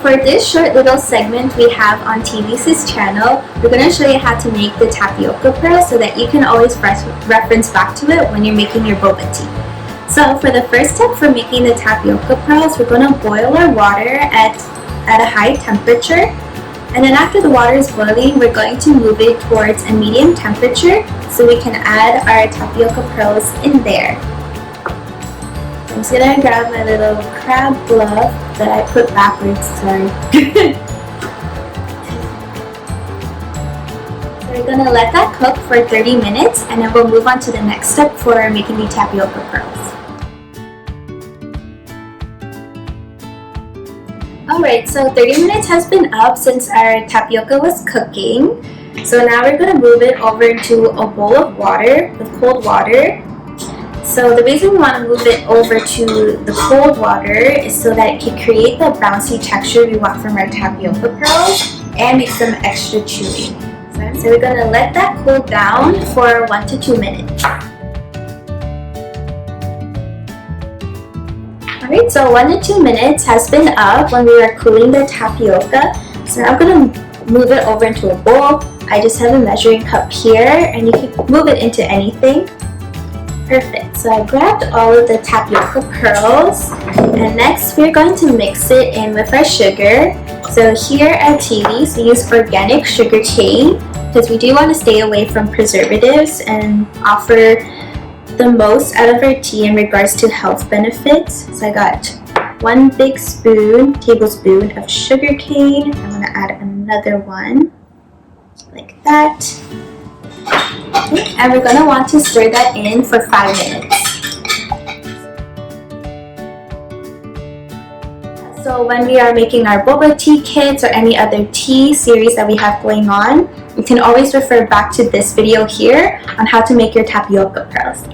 For this short little segment we have on TBS's channel, we're going to show you how to make the tapioca pearl so that you can always reference back to it when you're making your boba tea. So for the first step for making the tapioca pearls, we're going to boil our water at a high temperature. And then after the water is boiling, we're going to move it towards a medium temperature so we can add our tapioca pearls in there. I'm just going to grab my little crab glove that I put backwards, sorry. So we're going to let that cook for 30 minutes and then we'll move on to the next step for making the tapioca pearls. Alright, so 30 minutes has been up since our tapioca was cooking. So now we're going to move it over into a bowl of water, with cold water. So the reason we want to move it over to the cold water is so that it can create the bouncy texture we want from our tapioca pearls and makes them extra chewy. So we're going to let that cool down for 1 to 2 minutes. Alright, so 1 to 2 minutes has been up when we were cooling the tapioca. So now I'm going to move it over into a bowl. I just have a measuring cup here and you can move it into anything. Perfect. So I grabbed all of the tapioca pearls and next we're going to mix it in with our sugar. So here at TV's we use organic sugar cane because we do want to stay away from preservatives and offer the most out of our tea in regards to health benefits. So I got 1 big tablespoon of sugar cane. I'm going to add another one like that. And we're going to want to stir that in for 5 minutes. So when we are making our boba tea kits or any other tea series that we have going on, you can always refer back to this video here on how to make your tapioca pearls.